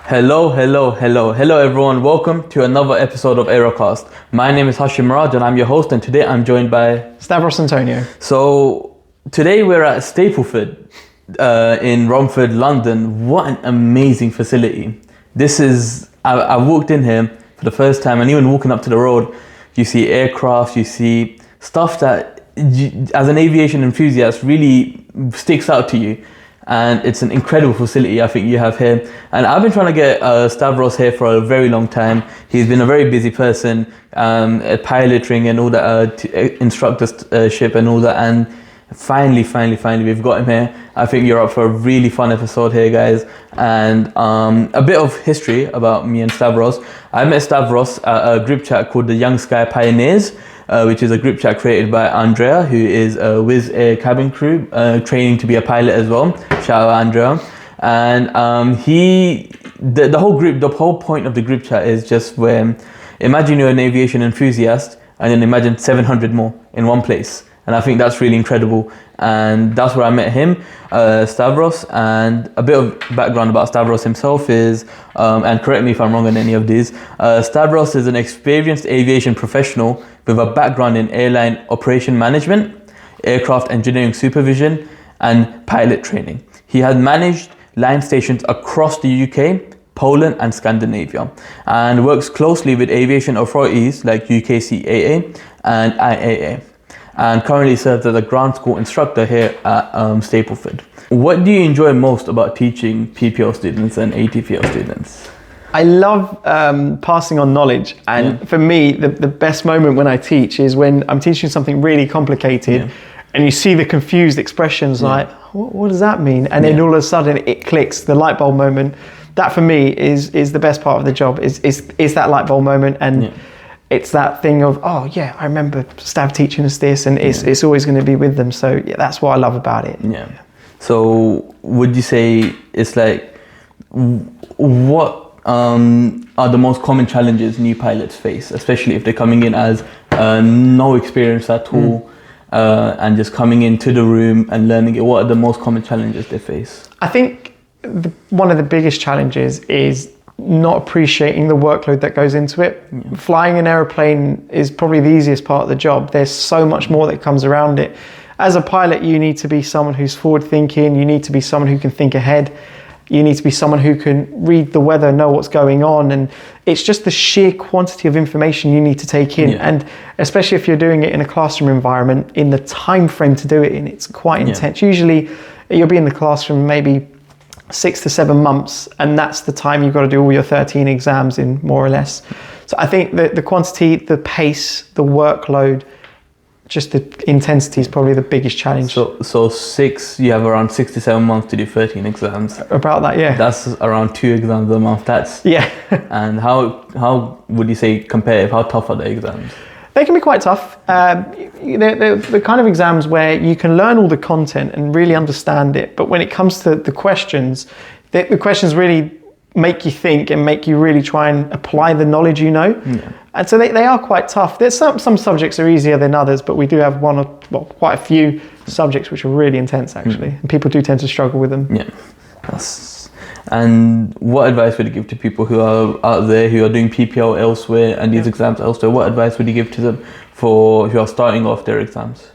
Hello everyone. Welcome to another episode of AeroCast. My name is Hashim Raj and I'm your host, and today I'm joined by Stavros Antoniou. So today we're at Stapleford in Romford, London. What an amazing facility. I walked in here for the first time, and even walking up to the road, you see aircraft, you see stuff that as an aviation enthusiast really sticks out to you. And it's an incredible facility I think you have here. And I've been trying to get Stavros here for a very long time. He's been a very busy person, at piloting and all that, instructorship and all that. And finally, we've got him here. I think you're up for a really fun episode here, guys. And a bit of history about me and Stavros. I met Stavros at a group chat called the Young Sky Pioneers, which is a group chat created by Andrea, who is a Wizz Air cabin crew, training to be a pilot as well. Shout out Andrea. And the whole point of the group chat is just where, imagine you're an aviation enthusiast and then imagine 700 more in one place. And I think that's really incredible. And that's where I met him, Stavros. And a bit of background about Stavros himself is, and correct me if I'm wrong on any of these, Stavros is an experienced aviation professional with a background in airline operation management, aircraft engineering supervision, and pilot training. He has managed line stations across the UK, Poland, and Scandinavia, and works closely with aviation authorities like UKCAA and IAA, and currently serves as a ground school instructor here at Stapleford. What do you enjoy most about teaching PPL students and ATPL students? I love passing on knowledge, and for me the best moment when I teach is when I'm teaching something really complicated and you see the confused expressions like, what does that mean? And then all of a sudden it clicks, the light bulb moment. That for me is the best part of the job, is that light bulb moment. And it's that thing of, oh yeah, I remember Stav teaching us this, and it's always going to be with them. So yeah, that's what I love about it. So would you say it's like, what are the most common challenges new pilots face, especially if they're coming in as no experience at all, and just coming into the room and learning it? What are the most common challenges they face? I think one of the biggest challenges is not appreciating the workload that goes into it. Flying an aeroplane is probably the easiest part of the job. There's so much more that comes around it. As a pilot, you need to be someone who's forward thinking. You need to be someone who can think ahead. You need to be someone who can read the weather, know what's going on. And it's just the sheer quantity of information you need to take in. And especially if you're doing it in a classroom environment, in the time frame to do it in, it's quite intense. Usually you'll be in the classroom maybe 6 to 7 months, and that's the time you've got to do all your 13 exams in, more or less. So I think that the quantity, the pace, the workload, just the intensity is probably the biggest challenge. So you have around 6 to 7 months to do 13 exams. About that, yeah. That's around 2 exams a month. And how would you say competitive? How tough are the exams? They can be quite tough. They're the kind of exams where you can learn all the content and really understand it, but when it comes to the questions, the questions really make you think and make you really try and apply the knowledge you know. And so they are quite tough. There's some subjects are easier than others, but we do have quite a few subjects which are really intense actually, and people do tend to struggle with them. And what advice would you give to people who are out there who are doing PPL elsewhere and these exams elsewhere? What advice would you give to them who are starting off their exams?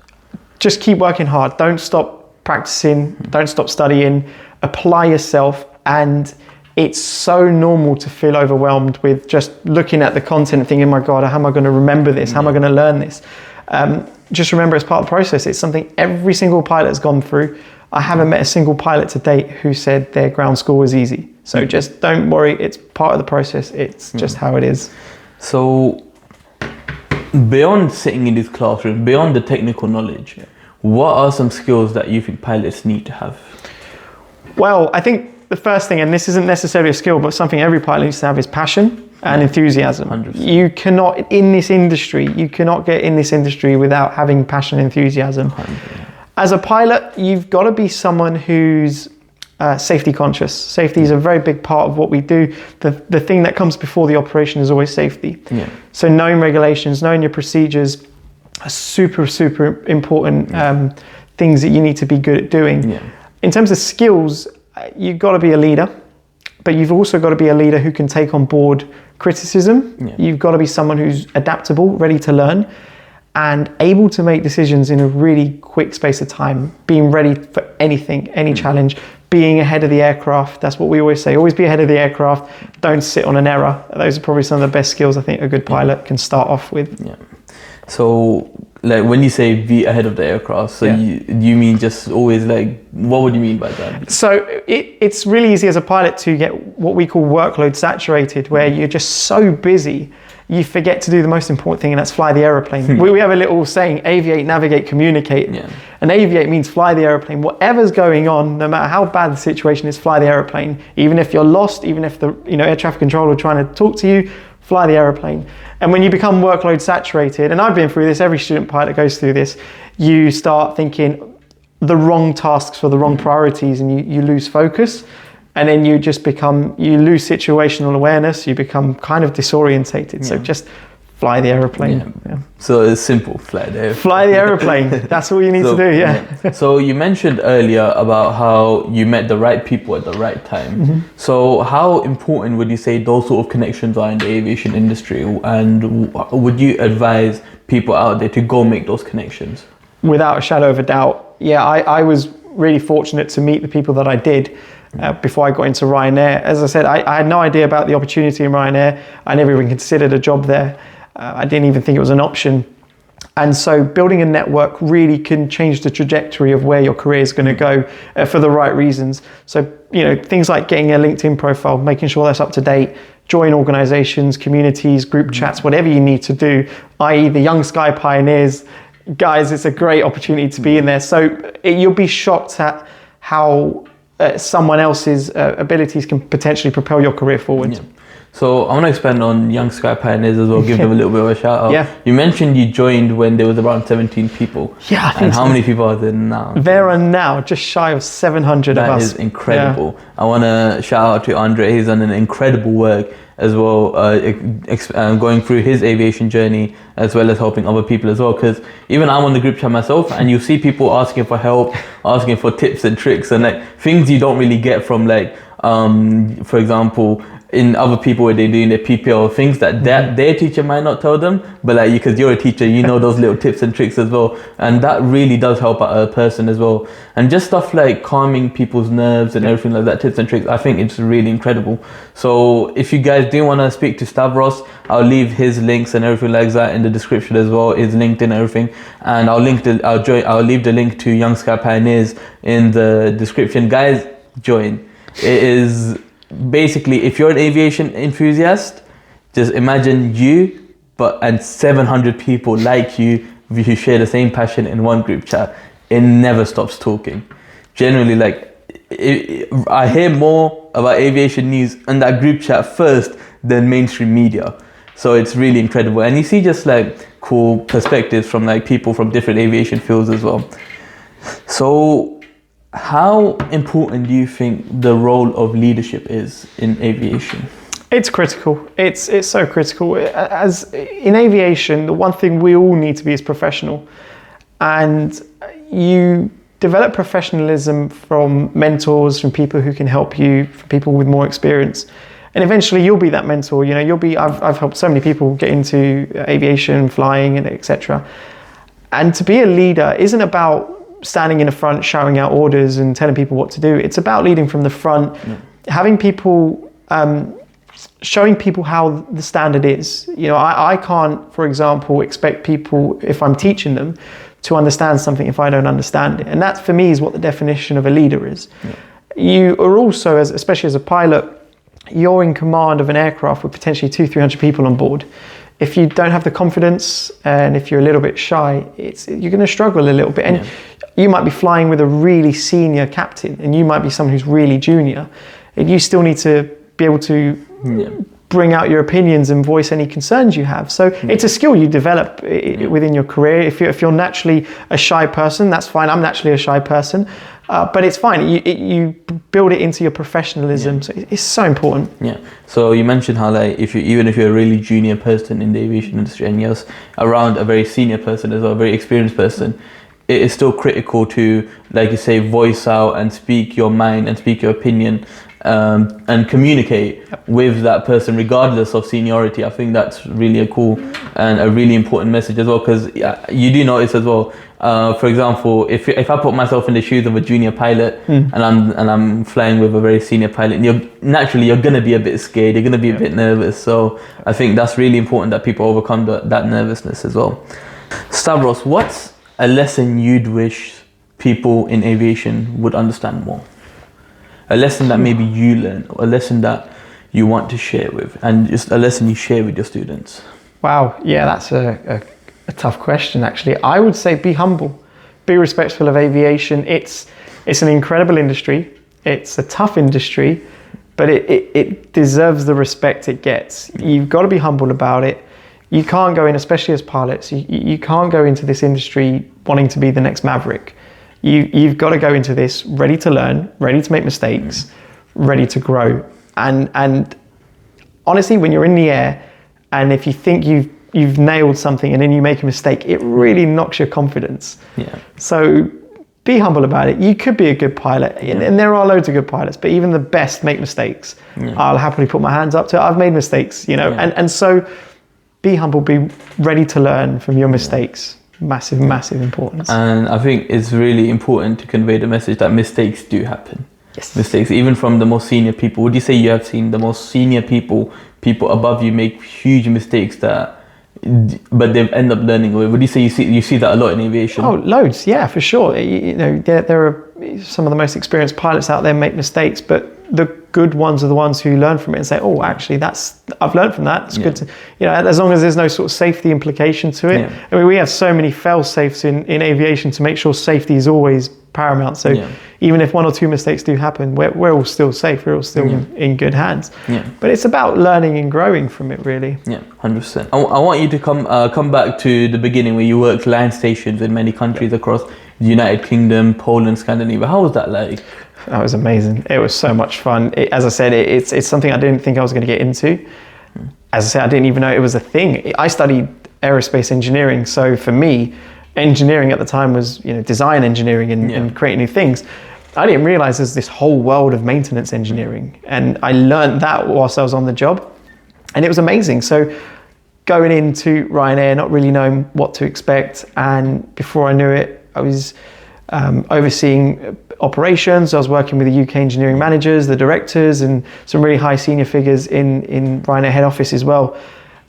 Just keep working hard. Don't stop practicing. Don't stop studying. Apply yourself. And it's so normal to feel overwhelmed with just looking at the content and thinking, oh my God, how am I going to remember this? How am I going to learn this? Just remember it's part of the process. It's something every single pilot has gone through. I haven't met a single pilot to date who said their ground school was easy. So just don't worry, it's part of the process. It's just how it is. So beyond sitting in this classroom, beyond the technical knowledge, what are some skills that you think pilots need to have? Well, I think the first thing, and this isn't necessarily a skill, but something every pilot needs to have, is passion and enthusiasm. 100%. You cannot get in this industry without having passion and enthusiasm. 100%. As a pilot, you've got to be someone who's safety conscious. Safety is a very big part of what we do. The thing that comes before the operation is always safety. So knowing regulations, knowing your procedures are super, super important things that you need to be good at doing. In terms of skills, you've got to be a leader. but you've also got to be a leader who can take on board criticism. Yeah. You've got to be someone who's adaptable, ready to learn, and able to make decisions in a really quick space of time, being ready for anything, any challenge, being ahead of the aircraft. That's what we always say, always be ahead of the aircraft, don't sit on an error. Those are probably some of the best skills I think a good pilot can start off with. Yeah. So, like, when you say be ahead of the aircraft, so you mean just always, like, what would you mean by that? So it's really easy as a pilot to get what we call workload saturated, where you're just so busy, you forget to do the most important thing, and that's fly the aeroplane. We have a little saying, aviate, navigate, communicate. Yeah. And aviate means fly the aeroplane. Whatever's going on, no matter how bad the situation is, fly the aeroplane. Even if you're lost, even if the air traffic controller are trying to talk to you, fly the aeroplane. And when you become workload saturated, and I've been through this, every student pilot goes through this, you start thinking the wrong tasks for the wrong priorities, and you lose focus. And then you lose situational awareness, you become kind of disorientated. So just fly the aeroplane. Yeah. So it's simple, fly the aeroplane. Fly the aeroplane, that's what you need to do, yeah. So you mentioned earlier about how you met the right people at the right time. So how important would you say those sort of connections are in the aviation industry? And would you advise people out there to go make those connections? Without a shadow of a doubt. Yeah, I was really fortunate to meet the people that I did. Before I got into Ryanair. As I said, I had no idea about the opportunity in Ryanair. I never even considered a job there. I didn't even think it was an option. And so building a network really can change the trajectory of where your career is going to go for the right reasons. So, things like getting a LinkedIn profile, making sure that's up to date, join organizations, communities, group chats, whatever you need to do, i.e. the Young Sky Pioneers. Guys, it's a great opportunity to be in there. So you'll be shocked at how someone else's abilities can potentially propel your career forward. Yeah. So I want to expand on Young Sky Pioneers as well, give them a little bit of a shout out. Yeah. You mentioned you joined when there was around 17 people. Yeah, I think and how many people are there now? There are now just shy of 700 of us. That is incredible. Yeah. I want to shout out to Andre. He's done an incredible work as well, going through his aviation journey as well as helping other people as well, because even I'm on the group chat myself, and you see people asking for help, asking for tips and tricks and like things you don't really get from for example, in other people where they're doing their PPL, things that their teacher might not tell them, but like because you're a teacher, those little tips and tricks as well, and that really does help out a person as well. And just stuff like calming people's nerves and everything like that, tips and tricks, I think it's really incredible. So if you guys do want to speak to Stavros, I'll leave his links and everything like that in the description as well, his LinkedIn and everything, and I'll leave the link to Young Sky Pioneers in the description. Guys, join. It is basically, if you're an aviation enthusiast, just imagine you and 700 people like you who share the same passion in one group chat. It never stops talking. Generally, I hear more about aviation news in that group chat first than mainstream media. So it's really incredible. And you see just cool perspectives from people from different aviation fields as well. So how important do you think the role of leadership is in aviation? It's critical. It's so critical. As in aviation, the one thing we all need to be is professional. And you develop professionalism from mentors, from people who can help you, from people with more experience. And eventually you'll be that mentor. I've helped so many people get into aviation, flying, and etc. And to be a leader isn't about standing in the front, shouting out orders and telling people what to do. It's about leading from the front, having people, showing people how the standard is. I can't, for example, expect people, if I'm teaching them, to understand something if I don't understand it. And that, for me, is what the definition of a leader is. Yeah. You are also, especially as a pilot, you're in command of an aircraft with potentially 200-300 people on board. If you don't have the confidence and if you're a little bit shy, you're going to struggle a little bit. And you might be flying with a really senior captain and you might be someone who's really junior. And you still need to be able to bring out your opinions and voice any concerns you have. So it's a skill you develop within your career. If you're naturally a shy person, that's fine. I'm naturally a shy person. But it's fine. You build it into your professionalism. So it's so important. Yeah. So you mentioned how even if you're a really junior person in the aviation industry and you're around a very senior person as well, a very experienced person, it is still critical to, like you say, voice out and speak your mind and speak your opinion and communicate with that person regardless of seniority. I think that's really a cool and a really important message as well, because you do notice as well, for example, if I put myself in the shoes of a junior pilot and I'm flying with a very senior pilot, you're gonna be a bit scared, you're gonna be a bit nervous. So I think that's really important that people overcome that nervousness as well. Stavros, what's a lesson you'd wish people in aviation would understand more? A lesson that maybe you learned, or a lesson that you want to share with, and just a lesson you share with your students? Wow, yeah, that's a tough question, actually. I would say be humble, be respectful of aviation. It's an incredible industry. It's a tough industry, but it deserves the respect it gets. You've got to be humble about it. You can't go in, especially as pilots, you can't go into this industry wanting to be the next Maverick. You've got to go into this ready to learn, ready to make mistakes, ready to grow. And honestly, when you're in the air, and if you think you've nailed something and then you make a mistake, it really knocks your confidence. Yeah. So be humble about it. You could be a good pilot, and there are loads of good pilots, but even the best make mistakes. Yeah. I'll happily put my hands up to it. I've made mistakes, and so be humble, be ready to learn from your mistakes. Massive importance. And I think it's really important to convey the message that mistakes do happen. Yes. Mistakes, even from the most senior people. Would you say you have seen the most senior people above you make huge mistakes but they've end up learning? Would you say you see that a lot in aviation? Oh, loads, yeah, for sure. There are some of the most experienced pilots out there make mistakes, but the good ones are the ones who learn from it and say, oh, actually, I've learned from that. It's good to, as long as there's no sort of safety implication to it. Yeah. I mean, we have so many fail-safes in aviation to make sure safety is always paramount. So even if one or two mistakes do happen, we're all still safe. We're all still in good hands. Yeah. But it's about learning and growing from it, really. Yeah, 100%. I want you to come back to the beginning where you worked land stations in many countries across the United Kingdom, Poland, Scandinavia. How was that like? That was amazing. It was so much fun. As I said, it's something I didn't think I was going to get into. As I said, I didn't even know it was a thing. I studied aerospace engineering, so for me, engineering at the time was design engineering and creating new things. I didn't realize there's this whole world of maintenance engineering, and I learned that whilst I was on the job, and it was amazing. So going into Ryanair, not really knowing what to expect, and before I knew it, I was overseeing operations. I was working with the UK engineering managers, the directors, and some really high senior figures in Ryanair head office as well.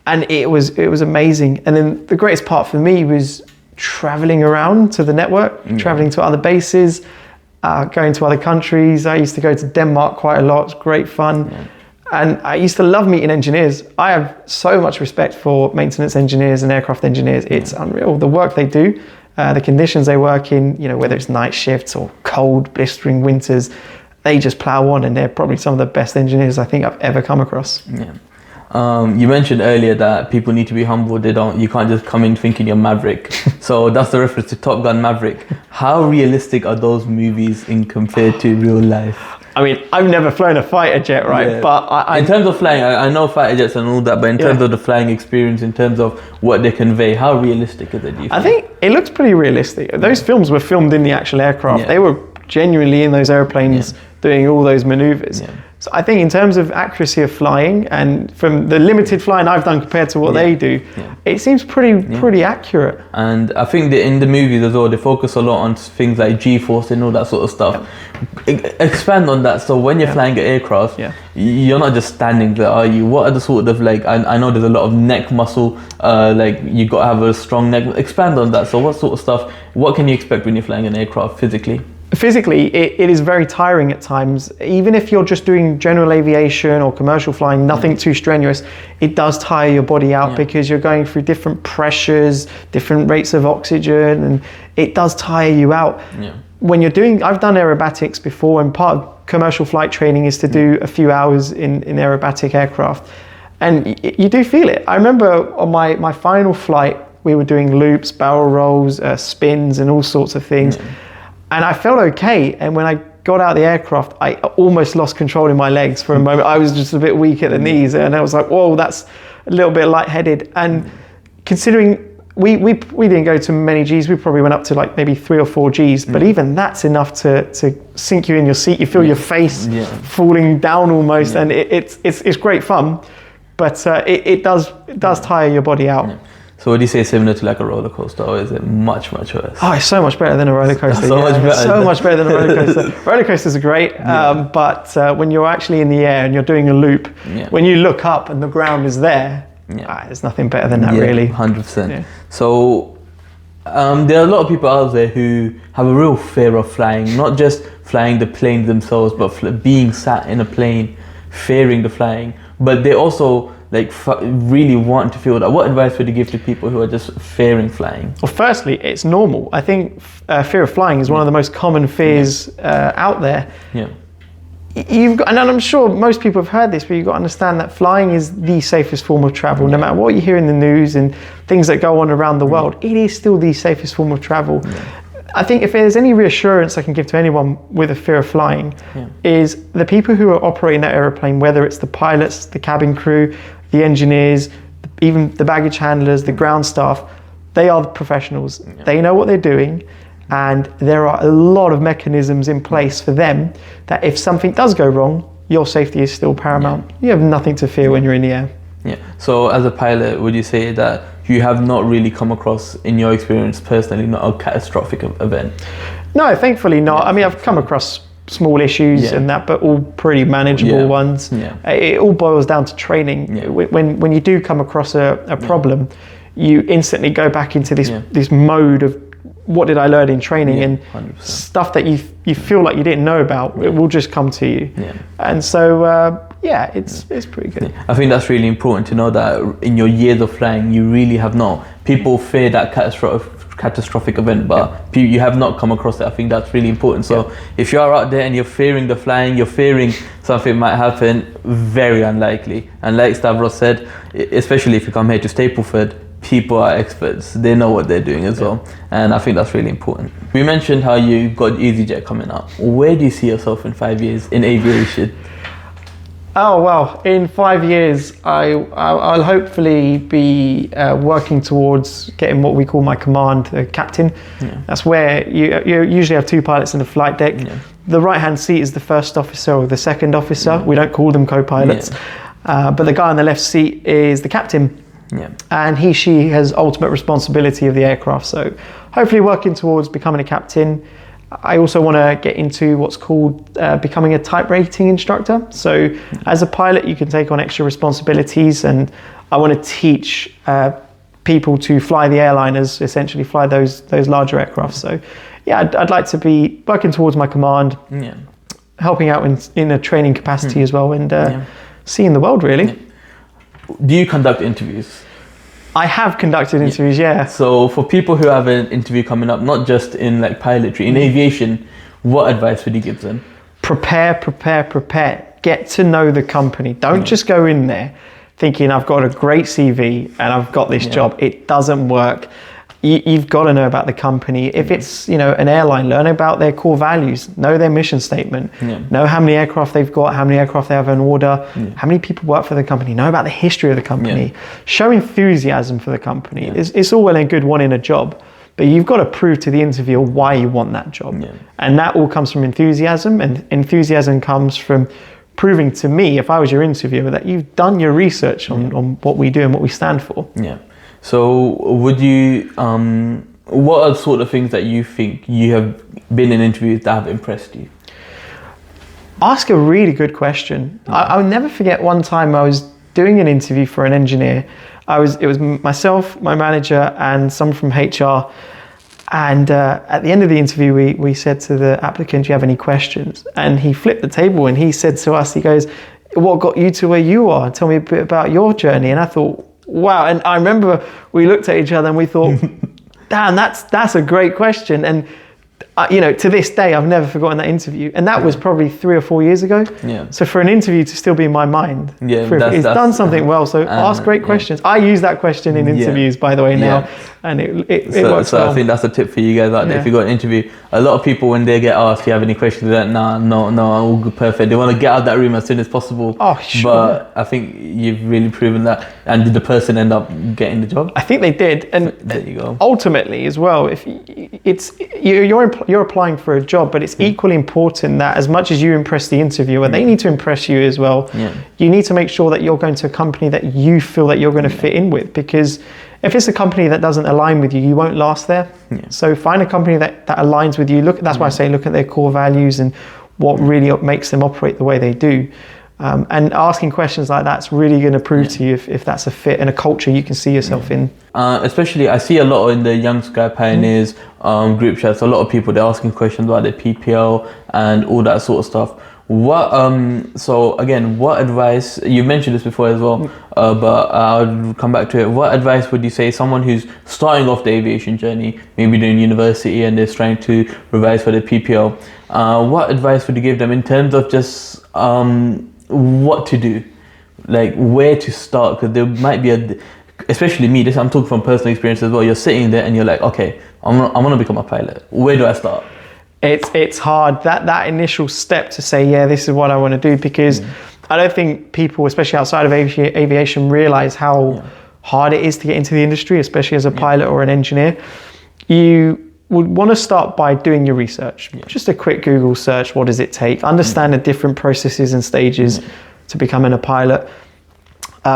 And it was amazing. And then the greatest part for me was traveling around to the network, traveling to other bases, going to other countries. I used to go to Denmark quite a lot. It's great fun. Yeah. And I used to love meeting engineers. I have so much respect for maintenance engineers and aircraft engineers. It's unreal, the work they do. The conditions they work in, whether it's night shifts or cold, blistering winters, they just plow on, and they're probably some of the best engineers I think I've ever come across. Yeah. You mentioned earlier that people need to be humble. You can't just come in thinking you're Maverick. So that's the reference to Top Gun Maverick. How realistic are those movies compared to real life? I mean, I've never flown a fighter jet, right? Yeah. But in terms of flying, I know fighter jets and all that, but in terms of the flying experience, in terms of what they convey, how realistic is it, do you think? I think it looks pretty realistic. Those films were filmed in the actual aircraft. Yeah. They were genuinely in those airplanes doing all those maneuvers. Yeah. So I think in terms of accuracy of flying, and from the limited flying I've done compared to what they do, it seems pretty accurate. And I think that in the movies as well, they focus a lot on things like G-force and all that sort of stuff. Expand on that. So when you're flying an aircraft, you're not just standing there, are you? What are the sort of I know there's a lot of neck muscle, you got to have a strong neck. Expand on that. So what sort of stuff, what can you expect when you're flying an aircraft physically? Physically, it is very tiring at times. Even if you're just doing general aviation or commercial flying, nothing too strenuous, it does tire your body out because you're going through different pressures, different rates of oxygen, and it does tire you out. Yeah. When I've done aerobatics before, and part of commercial flight training is to do a few hours in aerobatic aircraft, and you do feel it. I remember on my final flight, we were doing loops, barrel rolls, spins, and all sorts of things. And I felt okay, and when I got out of the aircraft, I almost lost control in my legs for a moment. I was just a bit weak at the knees, and I was like, whoa, that's a little bit lightheaded. And considering we didn't go to many Gs. We probably went up to like maybe 3 or 4 Gs, but even that's enough to sink you in your seat. You feel your face falling down almost, and it's great fun, but it does tire your body out. So would you say similar to like a roller coaster, or is it much worse? Oh, it's so much better than a roller coaster. Much better than a roller coaster. Roller coasters are great, but when you're actually in the air and you're doing a loop, when you look up and the ground is there, there's nothing better than that, really. 100%. Yeah. So there are a lot of people out there who have a real fear of flying, not just flying the plane themselves, but being sat in a plane, fearing the flying. But they also like really want to feel that. What advice would you give to people who are just fearing flying? Well, firstly, it's normal. I think fear of flying is one of the most common fears out there. Yeah. And I'm sure most people have heard this, but you've got to understand that flying is the safest form of travel. No matter what you hear in the news and things that go on around the world, it is still the safest form of travel. I think if there's any reassurance I can give to anyone with a fear of flying, is the people who are operating that aeroplane, whether it's the pilots, the cabin crew, the engineers, even the baggage handlers, the ground staff, they are the professionals. They know what they're doing, and there are a lot of mechanisms in place for them that if something does go wrong, your safety is still paramount. You have nothing to fear when you're in the air. Yeah. So as a pilot, would you say that you have not really come across, in your experience personally, not a catastrophic event? No, thankfully not. I mean, I've come across small issues and that, but all pretty manageable ones. It all boils down to training. When you do come across a problem, you instantly go back into this mode of what did I learn in training, and 100%. Stuff that you feel like you didn't know about, it will just come to you. And so it's pretty good. I think that's really important to know that in your years of flying, you really have not. People fear that catastrophic event, but you have not come across it. I think that's really important. So if you are out there and you're fearing the flying, you're fearing something might happen, very unlikely. And like Stavros said, especially if you come here to Stapleford, people are experts. They know what they're doing as well. And I think that's really important. We mentioned how you got EasyJet coming up. Where do you see yourself in 5 years in aviation? Oh, well, in 5 years, I'll hopefully be working towards getting what we call my command, captain. That's where you usually have 2 pilots in the flight deck. The right-hand seat is the first officer or the second officer. We don't call them co-pilots. But the guy on the left seat is the captain. And she has ultimate responsibility of the aircraft. So hopefully working towards becoming a captain. I also want to get into what's called becoming a type rating instructor. So as a pilot, you can take on extra responsibilities, and I want to teach people to fly the airliners, essentially fly those larger aircraft. So I'd like to be working towards my command, helping out in a training capacity as well, and seeing the world, really. Do you conduct interviews? I have conducted interviews, So for people who have an interview coming up, not just in like pilotry, in aviation, what advice would you give them? Prepare. Get to know the company. Don't just go in there thinking I've got a great CV and I've got this job. It doesn't work. You've got to know about the company. If it's an airline, learn about their core values, know their mission statement, know how many aircraft they've got, how many aircraft they have on order, how many people work for the company, know about the history of the company, show enthusiasm for the company. It's all well and good wanting a job, but you've got to prove to the interviewer why you want that job. And that all comes from enthusiasm, and enthusiasm comes from proving to me, if I was your interviewer, that you've done your research on what we do and what we stand for. So would you, what are sort of things that you think you have been in interviews that have impressed you? Ask a really good question. I'll never forget one time I was doing an interview for an engineer. It was myself, my manager, and someone from HR. And at the end of the interview, we said to the applicant, do you have any questions? And he flipped the table and he said to us, he goes, what got you to where you are? Tell me a bit about your journey. And I thought, wow. And I remember we looked at each other and we thought, damn, that's a great question. And to this day, I've never forgotten that interview. And that was probably 3 or 4 years ago. Yeah. So for an interview to still be in my mind, it's done something well. So ask great questions. I use that question in interviews, by the way, now. And it works well. I think that's a tip for you guys out there. If you got an interview, a lot of people, when they get asked, do you have any questions? They're like, no, I'm all good, perfect. They want to get out of that room as soon as possible. Oh, sure. But I think you've really proven that. And did the person end up getting the job? I think they did. And there you go. Ultimately, as well, if you're applying for a job, but it's equally important that as much as you impress the interviewer, they need to impress you as well. Yeah. You need to make sure that you're going to a company that you feel that you're going to fit in with, because if it's a company that doesn't align with you, you won't last there. Yeah. So find a company that aligns with you. That's why I say look at their core values and what really makes them operate the way they do. And asking questions like that's really going to prove to you if that's a fit and a culture you can see yourself in. Especially, I see a lot in the Young Sky Pioneers group chats. A lot of people, they're asking questions about their PPL and all that sort of stuff. So again, what advice, you mentioned this before as well, but I'll come back to it. What advice would you say someone who's starting off the aviation journey, maybe doing university and they're trying to revise for the PPL, what advice would you give them in terms of just what to do, like where to start? Because there might be especially me, I'm talking from personal experience as well, you're sitting there and you're like, okay, I want to become a pilot. Where do I start? It's hard, that initial step to say, yeah, this is what I want to do, because I don't think people, especially outside of aviation, realize how hard it is to get into the industry, especially as a pilot or an engineer. You would want to start by doing your research. Just a quick Google search, what does it take? Understand the different processes and stages to becoming a pilot.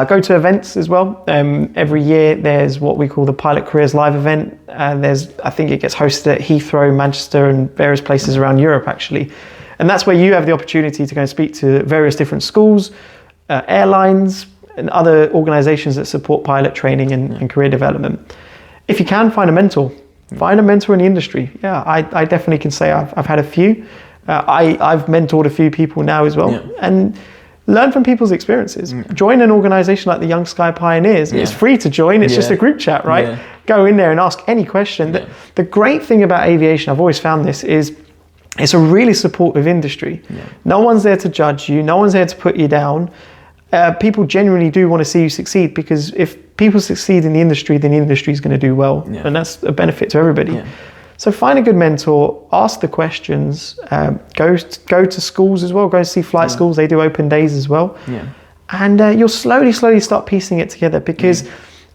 Go to events as well. Every year there's what we call the Pilot Careers Live event. I think it gets hosted at Heathrow, Manchester and various places around Europe actually. And that's where you have the opportunity to go and speak to various different schools, airlines and other organizations that support pilot training and career development. If you can, find a mentor. Find a mentor in the industry. Yeah, I definitely can say I've had a few. I've mentored a few people now as well. And learn from people's experiences. Join an organization like the Young Sky Pioneers. It's free to join. It's just a group chat, right? Go in there and ask any question. The great thing about aviation, I've always found this, is it's a really supportive industry. No one's there to judge you. No one's there to put you down. People genuinely do want to see you succeed, because if people succeed in the industry, then the industry is going to do well. And that's a benefit to everybody. So find a good mentor, ask the questions, go to schools as well, go and see flight schools, they do open days as well. And you'll slowly start piecing it together, because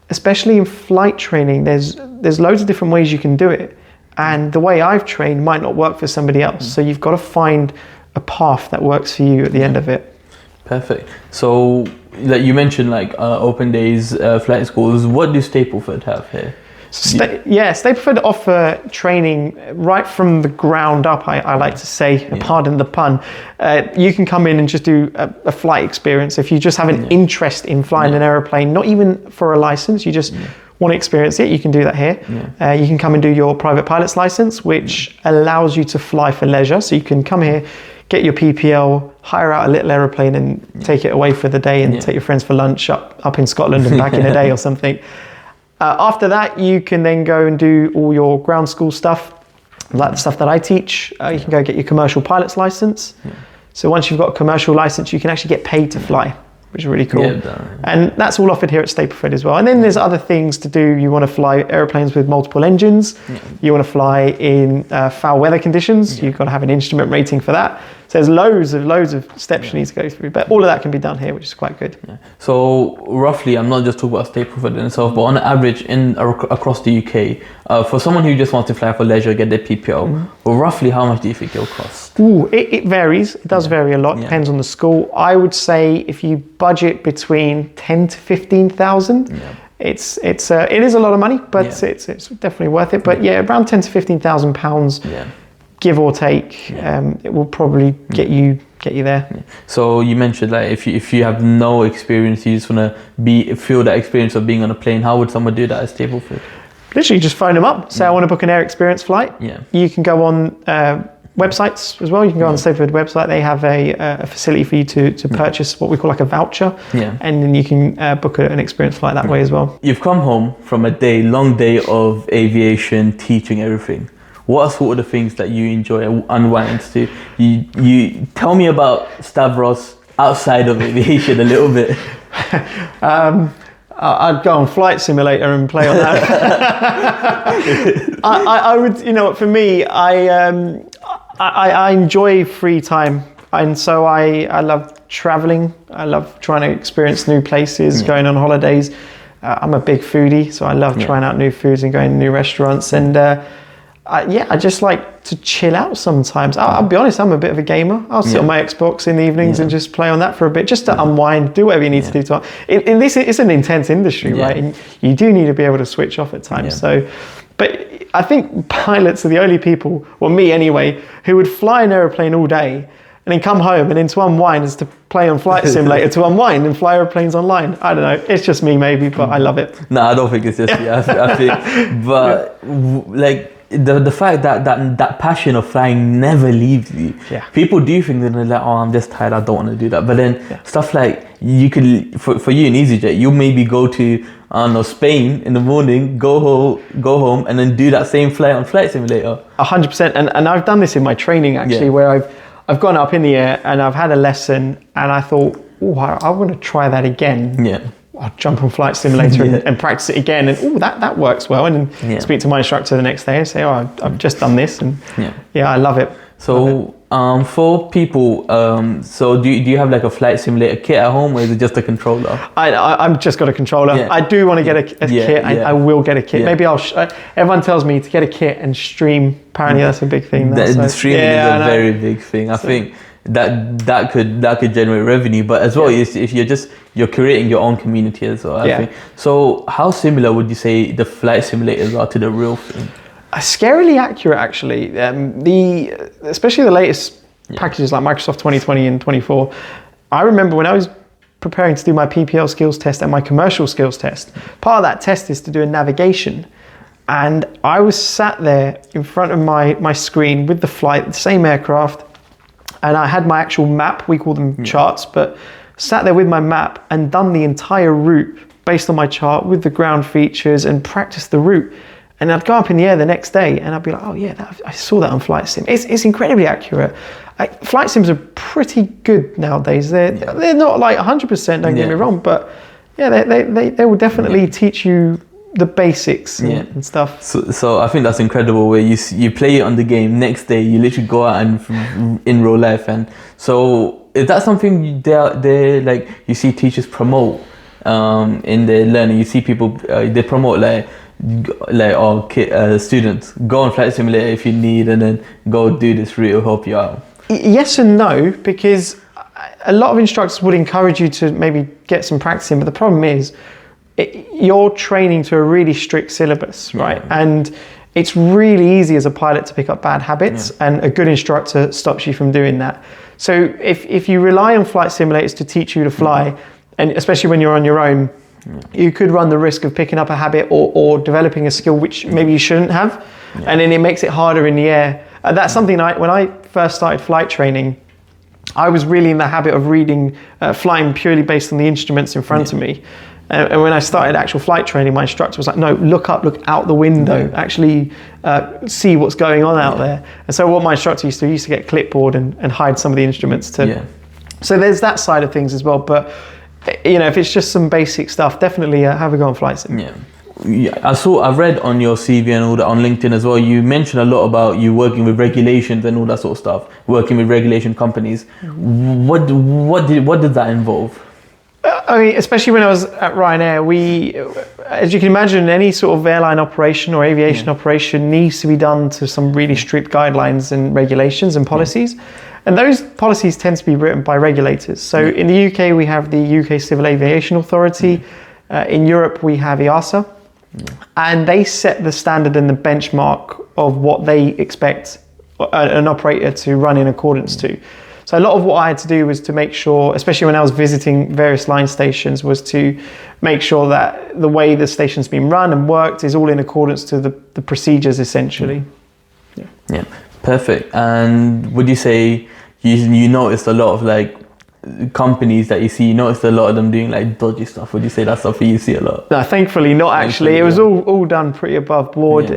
especially in flight training, there's loads of different ways you can do it. And the way I've trained might not work for somebody else. So you've got to find a path that works for you at the end of it. Perfect. So you mentioned open days, flight schools. What do Stapleford have here? Stapleford offer training right from the ground up, I like to say, pardon the pun. You can come in and just do a flight experience. If you just have an interest in flying an aeroplane, not even for a license, you just want to experience it, you can do that here. You can come and do your private pilot's license, which allows you to fly for leisure. So you can come here, get your PPL, hire out a little aeroplane and take it away for the day and take your friends for lunch up in Scotland and back in a day or something. After that, you can then go and do all your ground school stuff, like the stuff that I teach. You can go get your commercial pilot's license. So once you've got a commercial license, you can actually get paid to fly, which is really cool. And that's all offered here at Stapleford as well. And then there's other things to do. You want to fly airplanes with multiple engines. You want to fly in foul weather conditions. You've got to have an instrument rating for that. So there's loads of steps you need to go through, but all of that can be done here, which is quite good. So roughly, I'm not just talking about Stapleford in itself, but on average across the UK, for someone who just wants to fly for leisure, get their PPL, roughly how much do you think it'll cost? It varies. It does vary a lot. Depends on the school. I would say if you budget between 10 to 15,000. It is a lot of money, but it's definitely worth it. But around 10 to 15,000 pounds. Give or take, it will probably get you there. So you mentioned if you have no experience, you just want to feel that experience of being on a plane. How would someone do that at Stapleford? Literally, just phone them up. Say I want to book an air experience flight. You can go on websites as well. You can go on the Stapleford website. They have a facility for you to purchase what we call like a voucher, and then you can book an experience flight that way as well. You've come home from a long day of aviation, teaching everything. what are sort of the things that you enjoy unwind to? You tell me about Stavros outside of aviation a little bit. I'd go on Flight Simulator and play on that. I would, for me, I enjoy free time, and so I love traveling. I love trying to experience new places, going on holidays. I'm a big foodie, so I love trying out new foods and going to new restaurants. And I just like to chill out sometimes. I'll be honest, I'm a bit of a gamer. I'll sit on my Xbox in the evenings and just play on that for a bit, just to unwind, do whatever you need to do. In this, it's an intense industry, right? And you do need to be able to switch off at times. So, but I think pilots are the only people, well, me anyway, who would fly an aeroplane all day and then come home, and then to unwind is to play on Flight Simulator to unwind and fly airplanes online. I don't know. It's just me, maybe, but I love it. No, I don't think it's just you. I think, but like the fact that passion of flying never leaves you. Yeah. People do think that they're like, oh, I'm just tired. I don't want to do that. But then stuff like you could, for you in EasyJet, you maybe go to Spain in the morning, go home, and then do that same flight on Flight Simulator. 100%. And I've done this in my training actually, where I've gone up in the air and I've had a lesson and I thought, oh, I want to try that again. Yeah. I'll jump on Flight Simulator and practice it again. And that works well. And then speak to my instructor the next day and say, oh, I've just done this. And I love it. So for people, so do you have like a Flight Simulator kit at home, or is it just a controller? I've just got a controller. I do want to get a kit. I will get a kit. Maybe I'll. Everyone tells me to get a kit and stream. Apparently, that's a big thing. The streaming is a very big thing. I think that could generate revenue, but as well, if you're creating your own community as well. I think. So how similar would you say the flight simulators are to the real thing? Scarily accurate, actually. Especially the latest packages like Microsoft 2020 and 24. I remember when I was preparing to do my PPL skills test and my commercial skills test, part of that test is to do a navigation. And I was sat there in front of my screen with the flight, the same aircraft, and I had my actual map, we call them charts, but sat there with my map and done the entire route based on my chart with the ground features and practiced the route. And I'd go up in the air the next day and I'd be like, oh yeah, I saw that on Flight Sim. It's incredibly accurate. Flight Sims are pretty good nowadays. They're not like 100%, don't get me wrong, but they will definitely teach you the basics and stuff. So I think that's incredible, where you play it on the game, next day you literally go out and in real life. And so is that something they like you see teachers promote in their learning? You see people they promote students, go on Flight Simulator if you need, and then go do this route, it'll help you out. Yes and no, because a lot of instructors would encourage you to maybe get some practice in, but the problem is you're training to a really strict syllabus, right? And it's really easy as a pilot to pick up bad habits, and a good instructor stops you from doing that. So if you rely on flight simulators to teach you to fly, and especially when you're on your own, you could run the risk of picking up a habit or developing a skill which maybe you shouldn't have, and then it makes it harder in the air. That's something when I first started flight training, I was really in the habit of reading, flying purely based on the instruments in front of me. And when I started actual flight training, my instructor was like, no, look up, look out the window, actually see what's going on out there. And so what my instructor used to do, he used to get a clipboard and hide some of the instruments too. So there's that side of things as well. But if it's just some basic stuff, definitely have a go on Flight Sim. I've read on your CV and all that on LinkedIn as well, you mentioned a lot about you working with regulations and all that sort of stuff, working with regulation companies. What did that involve? I mean, especially when I was at Ryanair, as you can imagine, any sort of airline operation or aviation operation needs to be done to some really strict guidelines and regulations and policies. And those policies tend to be written by regulators. So in the UK, we have the UK Civil Aviation Authority. In Europe, we have EASA. And they set the standard and the benchmark of what they expect an operator to run in accordance to. So a lot of what I had to do was to make sure, especially when I was visiting various line stations, was to make sure that the way the station's been run and worked is all in accordance to the procedures, essentially. Yeah, perfect. And would you say you noticed a lot of like companies that you noticed a lot of them doing like dodgy stuff? Would you say that's something you see a lot? No, thankfully not actually. It was all done pretty above board.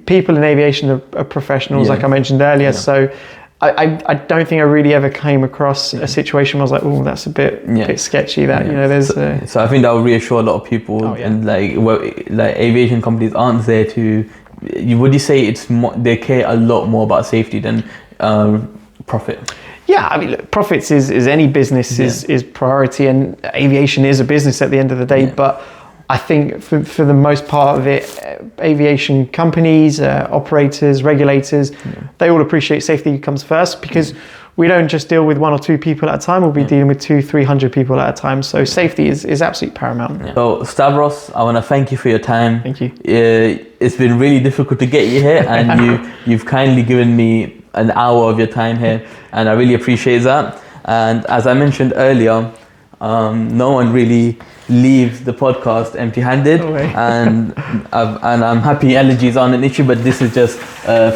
people in aviation are professionals, like I mentioned earlier. So I don't think I really ever came across a situation where I was like, oh, that's a bit sketchy. That you know, there's. So I think that will reassure a lot of people, and like aviation companies aren't there to. Would you say it's more, they care a lot more about safety than profit? Yeah, I mean, look, profits is any business is priority, and aviation is a business at the end of the day. But I think for the most part of it, aviation companies, operators, regulators, they all appreciate safety comes first, because we don't just deal with 1 or 2 people at a time. We'll be dealing with 200-300 people at a time. So safety is absolutely paramount. Yeah. So Stavros, I want to thank you for your time. Thank you. It's been really difficult to get you here, and you've kindly given me an hour of your time here, and I really appreciate that. And as I mentioned earlier, no one really leaves the podcast empty-handed, and I'm happy allergies aren't an issue, but this is just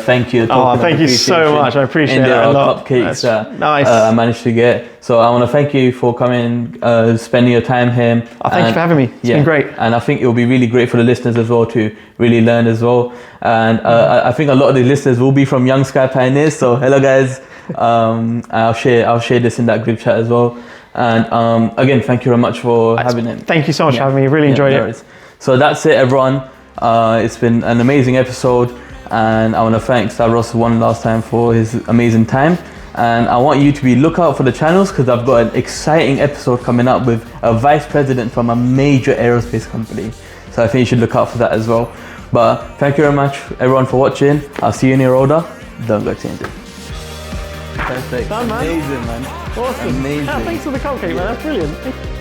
thank you. Thank you so much. I appreciate it a lot. Cupcakes nice. I managed to get. So I want to thank you for coming, spending your time here. Thank you for having me. It's been great. And I think it will be really great for the listeners as well to really learn as well. And I think a lot of the listeners will be from Young Sky Pioneers. So hello guys. I'll share this in that group chat as well. And again, thank you very much for having it. Thank you so much for having me. Really enjoyed it. So that's it, everyone. It's been an amazing episode, and I want to thank Stavros one last time for his amazing time. And I want you to be look out for the channels, because I've got an exciting episode coming up with a vice president from a major aerospace company. So I think you should look out for that as well. But thank you very much, everyone, for watching. I'll see you in your order. Don't go change it. Perfect. Done, man. Amazing, man. Awesome. Amazing. Thanks for the cupcake, man. That's brilliant.